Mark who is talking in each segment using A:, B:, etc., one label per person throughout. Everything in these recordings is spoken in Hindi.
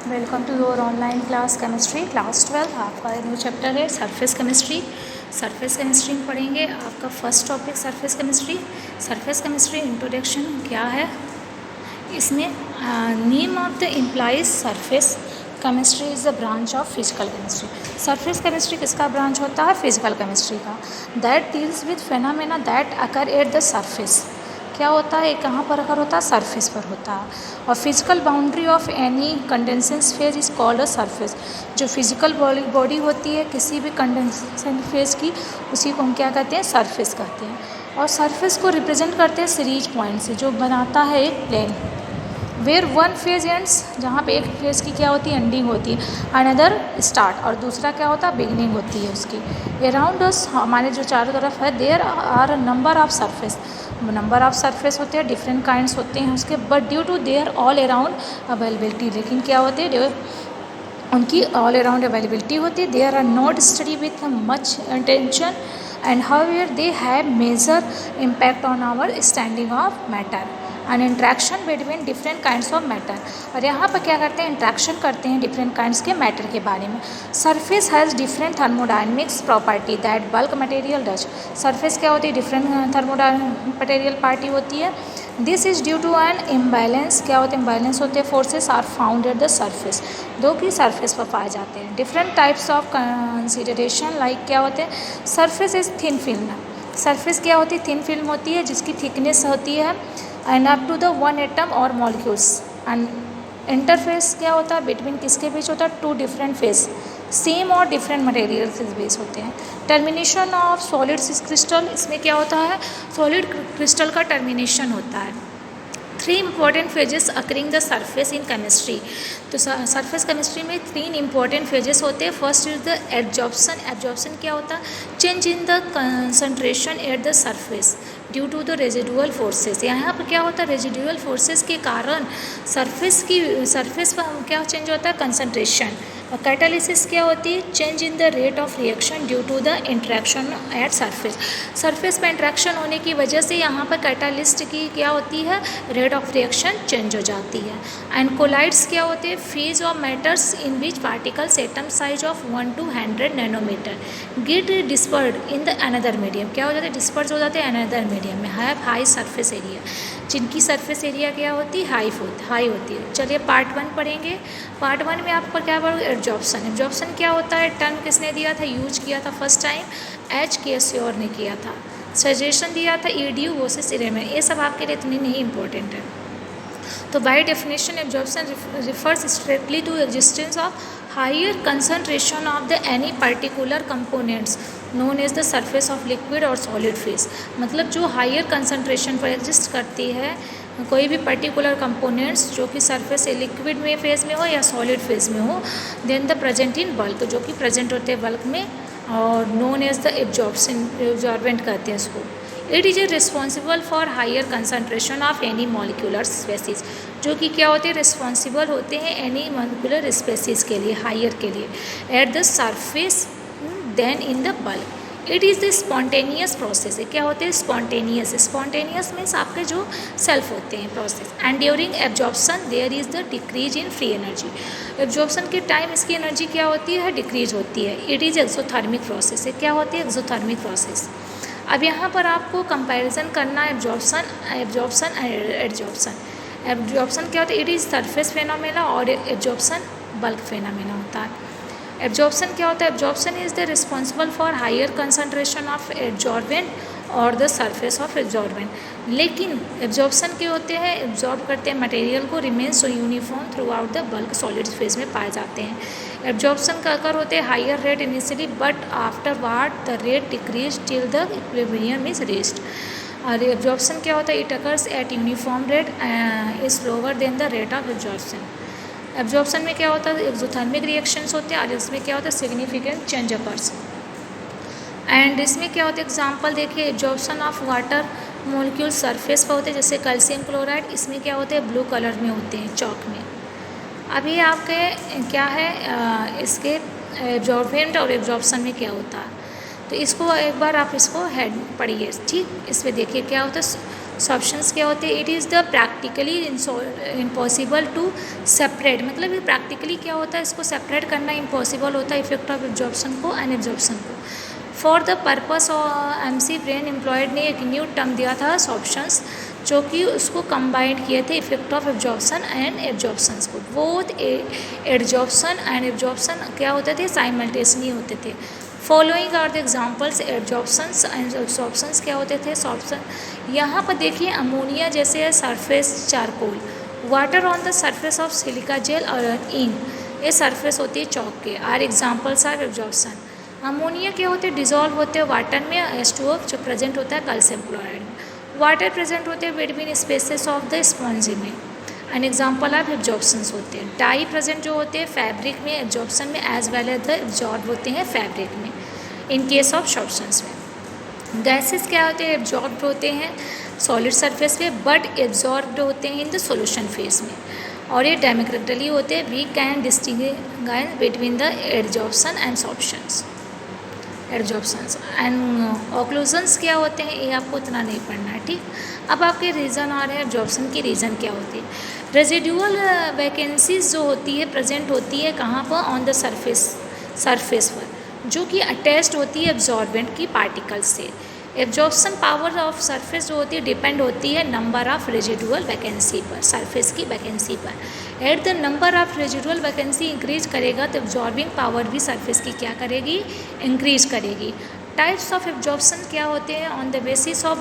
A: Welcome to your online class chemistry class 12। आपका न्यू चैप्टर है सरफेस केमिस्ट्री। सरफेस केमिस्ट्री में पढ़ेंगे आपका first topic surface chemistry. Surface chemistry introduction क्या है, इसमें name of the implies surface chemistry is the branch of physical chemistry. Surface chemistry किसका ब्रांच होता है? फिजिकल केमिस्ट्री का। That deals with phenomena that occur at the surface. क्या होता है, कहाँ पर अकर होता है? सरफेस पर होता है। और physical boundary of any condensation phase is called a surface. जो फिजिकल बॉडी होती है किसी भी कंडेंसेशन फेज की, उसी को हम क्या कहते हैं? सरफेस कहते हैं। और सरफेस को रिप्रेजेंट करते हैं सीरीज पॉइंट से, जो बनाता है एक plane. Where one phase ends, जहाँ पे एक फेज की क्या होती है? एंडिंग होती है। अनदर स्टार्ट, और दूसरा क्या होता है? बिगनिंग होती है उसकी। अराउंड अस, हमारे जो चारों तरफ है, there are number of surface. Number of surface होते हैं, डिफरेंट काइंड्स होते हैं उसके, but due to their all around availability, लेकिन क्या होते हैं? उनकी ऑल अराउंड अवेलेबिलिटी होती है। There are not study with much attention and however they have major impact on our standing of matter and interaction between different kinds of matter. और यहाँ पर क्या करते हैं? इंट्रैक्शन करते हैं डिफरेंट काइंड्स के मैटर के बारे में। Surface has different thermodynamics property that bulk material does. Surface क्या होती है? डिफरेंट थर्मोडायनेमिक पार्टी होती है। This is due to an imbalance. क्या होते हैं? इम्बैलेंस होते हैं। Forces are found at the surface, दो की सरफेस पर पाए जाते हैं। Different types of consideration like क्या होते हैं? Surface is thin film. Surface क्या होती है? थिन फिल्म होती है जिसकी थिकनेस होती है and up to the one atom और मॉलिक्यूल्स। एंड इंटरफेस क्या होता है? बिटवीन किसके बीच होता है? टू डिफरेंट फेस, सेम और डिफरेंट मटेरियल के बीच होते हैं। टर्मिनेशन ऑफ सॉलिड क्रिस्टल, इसमें क्या होता है? सॉलिड क्रिस्टल का टर्मिनेशन होता है। Three important phases occurring the surface in chemistry. तो सरफेस केमिस्ट्री में तीन इंपॉर्टेंट फेजेस होते हैं। First is the absorption. Absorption क्या होता है? Change in the concentration at the surface due to the residual forces. यहाँ पर क्या होता है? रेजिडुअल फोर्सेस के कारण सरफेस पर क्या चेंज होता है? कंसंट्रेशन। और कैटालिसिस क्या होती है? Change in the rate of reaction due to the interaction at surface. Surface पर इंट्रैक्शन होने की वजह से यहाँ पर कैटालिस्ट की क्या होती है? रेट ऑफ रिएक्शन चेंज हो जाती है। एंड कोलाइड्स क्या होते हैं? Phase of matters in which particles atom size of 1 to 100 nanometre get dispersed in the another medium. क्या हो जाते हैं? डिस्पर्स हो जाते हैं अनदर मीडियम में। हैव हाई सरफेस एरिया, जिनकी सरफेस एरिया क्या होती है? हाई होती है। चलिए पार्ट 1 पढ़ेंगे। पार्ट 1 में आपको क्या पढ़ोगे? एब्जॉर्प्शन। एब्जॉर्प्शन क्या होता है? टर्म किसने दिया था? यूज किया था फर्स्ट टाइम? HKSOR ने किया था। सजेशन दिया था EDU वर्सेस इरेमन। ये सब आपके लिए इतनी नहीं इंपॉर्टेंट है। तो by definition absorption refers strictly to existence of higher concentration of the any particular components known as the surface of liquid और सॉलिड फेज। मतलब जो हायर कंसंट्रेशन पर एग्जिस्ट करती है कोई भी पर्टिकुलर कंपोनेंट्स, जो कि सरफेस से लिक्विड में फेज में हो या सॉलिड फेज में हो, then the present in bulk, जो कि प्रेजेंट होते हैं बल्क में, और नोन एज द एब्जॉर्बेंट कहते हैं इसको। It is a responsible for higher concentration of any molecular species, जो कि क्या होते हैं? रिस्पॉन्सिबल होते हैं एनी मॉलिक्यूलर स्पेसीज के लिए, हायर के लिए, at the surface than in the bulk. It is the spontaneous process है। क्या होते हैं? स्पॉन्टेनियस। स्पॉन्टेनियस मीन्स आपके जो सेल्फ होते हैं process. And during absorption there is the decrease in free energy. एब्जॉर्प्शन के टाइम इसकी एनर्जी क्या होती है? डिक्रीज होती है। इट इज़ एक्सोथर्मिक प्रोसेस है। क्या होती है? Exothermic process. अब यहाँ पर आपको कंपैरिजन करना है एब्जॉर्प्शन एंड एड्जॉर्प्शन। एब्जॉर्प्शन क्या होता है? इट इज़ सरफेस फेनोमेना, और एब्जॉर्प्शन बल्क फेनोमेना होता है। एब्जॉर्प्शन क्या होता है? Absorption is the responsible for higher concentration of absorbent और द सरफेस ऑफ एब्जॉर्बेंट। लेकिन एब्जॉर्प्शन के होते हैं, एब्जॉर्ब करते हैं मटेरियल को, remains uniform throughout the bulk solid phase में पाए जाते हैं। एब्जॉर्प्शन का अकर होते हैं higher rate initially, but afterward the rate decrease till the equilibrium is reached. और एब्जॉर्प्शन क्या होता है? It occurs at uniform rate is lower than the rate of absorption. Absorption में क्या होता है? एक्सोथर्मिक रिएक्शंस होते हैं, और इसमें क्या होता है? Significant change occurs. एंड इसमें क्या होता है? एग्जांपल देखिए, absorption of water molecule surface पर होते हैं, जैसे कैल्शियम क्लोराइड। इसमें क्या होते हैं? ब्लू कलर में होते हैं, चौक में। अभी आपके क्या है इसके एब्जॉर्बेंट और एब्जॉर्प्शन में क्या होता है? तो इसको एक बार आप इसको हेड पढ़िए, ठीक। इसमें देखिए क्या होता है? सॉल्यूशंस क्या होते हैं? It is the practically impossible to separate, मतलब ये प्रैक्टिकली क्या होता है, इसको सेपरेट करना इम्पॉसिबल होता है इफेक्ट ऑफ एब्जॉर्प्शन को एंड एब्जॉर्प्शन को। For the purpose MC brain employed ने एक न्यू टर्म दिया था सॉल्यूशंस, जो कि उसको कंबाइंड किए थे इफेक्ट ऑफ एब्जॉर्प्शन एंड एब्जॉर्प्शंस को। बोथ एब्जॉर्प्शन एंड एब्जॉर्प्शन क्या होते थे? साइमल्टेनियसली होते थे। Following are the examples absorptions and absorptions क्या होते थे? सॉल्यूशन यहाँ पर देखिए अमोनिया जैसे है surface charcoal, water on the surface of silica gel और इंक, ये सरफेस होती है चौक के, are examples are absorption. Ammonia क्या होते हैं? डिजॉल्व होते हैं वाटर में, H2O जो प्रेजेंट होता है कैल्शियम क्लोराइड में, वाटर प्रेजेंट होते हैं between spaces of the sponge में, एन एग्जाम्पल ऑफ एब्जॉर्प्शंस होते हैं। डाई प्रेजेंट जो होते हैं फैब्रिक में, एब्जॉर्प्शन में, as well as the absorb होते हैं फैब्रिक में इन केस ऑफ सॉल्यूशंस में। गैसेस क्या होते हैं? एब्जॉर्ब्ड होते हैं सॉलिड सरफेस पे बट एब्जॉर्ब्ड होते हैं इन द सॉल्यूशन फेज में, और ये डायमेट्रिकली होते हैं। We can distinguish between the absorption and solutions, absorptions and occlusions क्या होते हैं, ये आपको इतना नहीं पढ़ना है, ठीक। अब आपके रीज़न आ रहे हैं एब्जॉर्प्शन की। रीज़न क्या होती है? रेजिडुअल वैकेंसीज जो होती है प्रेजेंट होती है कहाँ पर? ऑन द सरफेस पर, जो कि अटैच्ड होती है एब्जॉर्बेंट की पार्टिकल्स से। एब्जॉर्प्शन पावर ऑफ सरफेस जो होती है डिपेंड होती है नंबर ऑफ रेजिडुअल वैकेंसी पर, सरफेस की वैकेंसी पर। At the number of residual vacancy increase करेगा तो एब्जॉर्बिंग पावर भी सरफेस की क्या करेगी? इंक्रीज करेगी। टाइप्स ऑफ एब्जॉर्प्शन क्या होते हैं? On the basis of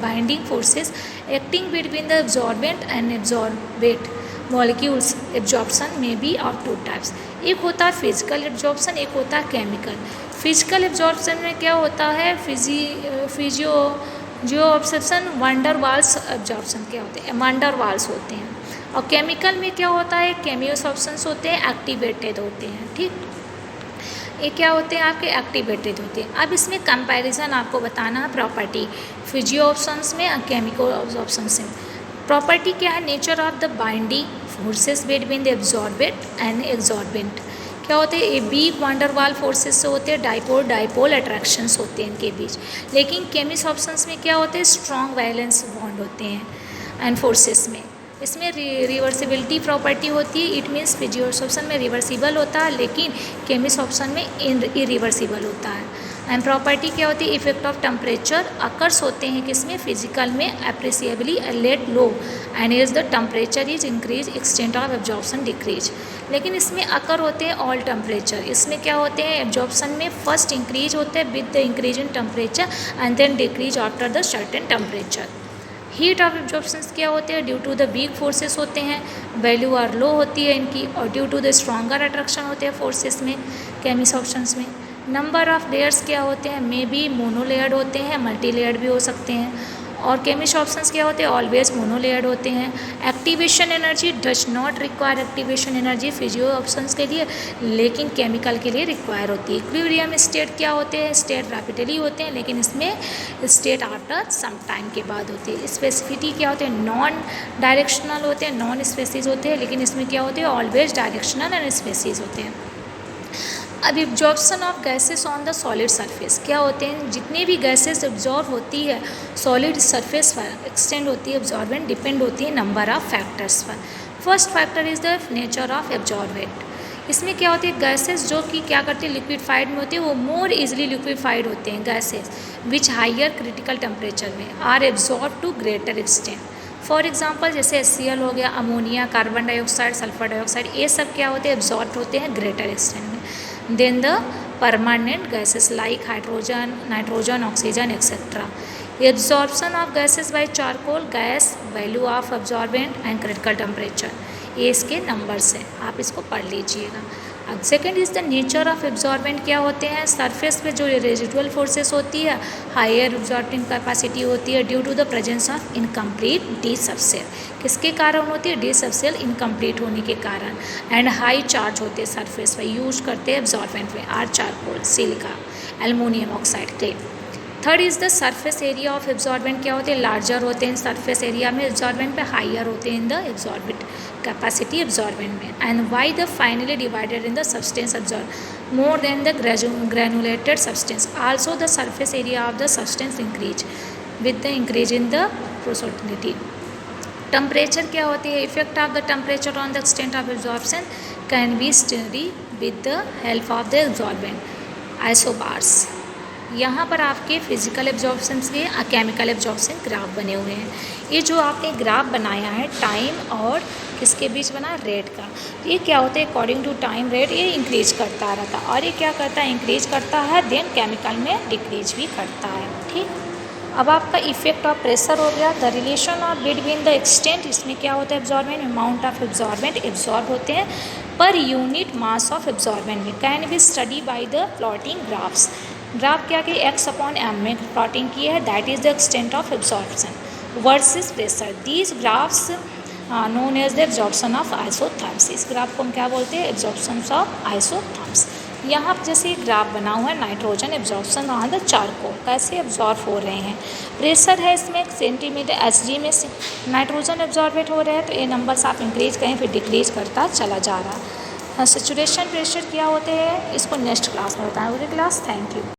A: binding forces acting between the absorbent and absorbent molecules. Absorption में बी ऑफ टू टाइप्स, एक होता है फिजिकल एब्जॉर्प्शन, एक होता है केमिकल। फिजिकल एब्जॉर्प्शन में क्या होता है? फिजियो ऑब्सेप्शन, वंडर वाल्स एब्जॉर्प्शन क्या होते हैं? वंडर वाल्स होते हैं। और केमिकल में क्या होता है? केमियोसॉर्प्शंस होते हैं, एक्टिवेटेड होते हैं, ठीक। ये क्या होते हैं? आपके एक्टिवेटेड होते हैं। अब इसमें कंपैरिजन आपको बताना है प्रॉपर्टी फिजियो ऑप्शंस में और केमिकल ऑप्शंस में। प्रॉपर्टी क्या है? Nature of the binding forces between the absorbent and absorbent क्या होते हैं? ये वीक वांडरवाल फोर्सेस से होते हैं, डाइपोल अट्रैक्शंस होते हैं इनके बीच। लेकिन केमिस ऑप्शंस में क्या होते हैं? स्ट्रॉन्ग वैलेंस बॉन्ड होते हैं एंड फोर्सेस में। इसमें रिवर्सिबिलिटी प्रॉपर्टी होती है, इट मीन्स फिजियो ऑप्शन में रिवर्सिबल होता है लेकिन केमिस ऑप्शन में इरिवर्सिबल होता है। एंड प्रॉपर्टी क्या होती है? इफेक्ट ऑफ टेम्परेचर अकर्स होते हैं किसमें? फिजिकल में appreciably let low and as the temperature is increase extent of absorption decrease. लेकिन इसमें अकर होते हैं ऑल टेम्परेचर। इसमें क्या होते हैं? एब्जॉर्प्शन में फर्स्ट इंक्रीज होते हैं with the increase in temperature and then decrease after the certain temperature. Heat of absorptions क्या होते हैं? Due to the weak forces होते हैं, वैल्यू आर लो होती है इनकी, और due to the stronger attraction होते हैं फोर्सेस में केमिस ऑप्शंस में। नंबर ऑफ लेयर्स क्या होते हैं? मे बी मोनोलेयर्ड होते हैं, मल्टी लेयर्ड भी हो सकते हैं। और केमिस ऑप्शंस क्या होते हैं? ऑलवेज मोनोलेयर्ड होते हैं। Activation energy does not require activation energy physio options के लिए, लेकिन केमिकल के लिए रिक्वायर होती है। इक्विलिब्रियम स्टेट क्या होते हैं? स्टेट रैपिडली होते हैं लेकिन इसमें स्टेट आफ्टर सम टाइम के बाद होती है। स्पेसिफिटी क्या होते हैं? नॉन डायरेक्शनल होते हैं, नॉन स्पेसिस होते हैं, लेकिन इसमें क्या होते हैं? ऑलवेज डायरेक्शनल एंड स्पेसिस होते हैं। अब absorption of gases on the solid surface क्या होते हैं? जितनी भी गैसेस एब्जॉर्ब होती है सॉलिड सरफेस पर एक्सटेंड होती है एब्जॉर्बेंट, डिपेंड होती है नंबर ऑफ फैक्टर्स पर। First factor is the nature of absorbent. इसमें क्या होती है? गैसेस जो कि क्या करते हैं? लिक्विफाइड में होती है, वो मोर इजीली लिक्विफाइड होते हैं gases which higher critical temperature में are absorb to greater extent. For example जैसे HCl हो गया, ammonia, carbon dioxide, sulphur dioxide, ये सब क्या होते हैं? एब्जॉर्ब होते हैं ग्रेटर एक्सटेंट में than the permanent gases like hydrogen, nitrogen, oxygen etcetera. Absorption of gases by charcoal, gas, value of absorbent and critical temperature, ये इसके नंबर्स हैं, आप इसको पढ़ लीजिएगा। अब second is the nature of absorbent क्या होते हैं? सरफेस पे जो रेजिडुअल फोर्सेस होती है, हायर एब्जॉर्बिंग कैपेसिटी होती है due to the presence of incomplete D subshell. किसके कारण होती है? डी सबसेल इनकम्प्लीट होने के कारण। एंड हाई चार्ज होते हैं सरफेस पर, यूज करते हैं एब्जॉर्बेंट में are charcoal, silica, aluminium oxide, clay. Third is the surface area of absorbent क्या होते हैं? लार्जर होते हैं सरफेस एरिया में एब्जॉर्बेंट पे, हायर होते हैं in the absorbent capacity absorbent में। And why the finely divided in the substance absorb more than the granulated substance, also the surface area of the substance increase with the increase in the porosity. Temperature क्या होती है? Effect of the temperature on the extent of absorption can be study with the help of the absorbent isobars. यहाँ पर आपके फिजिकल एब्जॉर्प्शन के केमिकल एब्जॉर्प्शन ग्राफ बने हुए हैं। ये जो आपने ग्राफ बनाया है टाइम और किसके बीच बना, रेट का, ये क्या होता है? अकॉर्डिंग टू टाइम रेट ये इंक्रीज करता रहता है, और ये क्या करता है? इंक्रीज करता है, देन केमिकल में डिक्रीज भी करता है। ठीक, अब आपका इफेक्ट ऑफ प्रेशर हो गया। The relation of between the extent, इसमें क्या होता है? Absorbent, amount of absorbent absorb होते हैं per unit mass of absorbent में, can be study by the plotting graphs. Graph क्या कि x/m में प्लॉटिंग की है, that is the extent of absorption versus pressure. These graphs known as the absorption of isotherms. इस ग्राफ को हम क्या बोलते हैं? Absorption of isotherms. यहाँ पर जैसे ग्राफ बना हुआ है nitrogen absorption on the charcoal, कैसे एब्जॉर्ब हो रहे हैं। प्रेशर है इसमें सेंटीमीटर Hg में से नाइट्रोजन एब्जॉर्बेट हो रहे हैं, तो ये नंबर्स आप इंक्रीज करें फिर डिक्रीज करता चला जा रहा है। सैचुरेशन प्रेशर क्या होते हैं, इसको नेक्स्ट क्लास में बताएं। Okay class, thank you.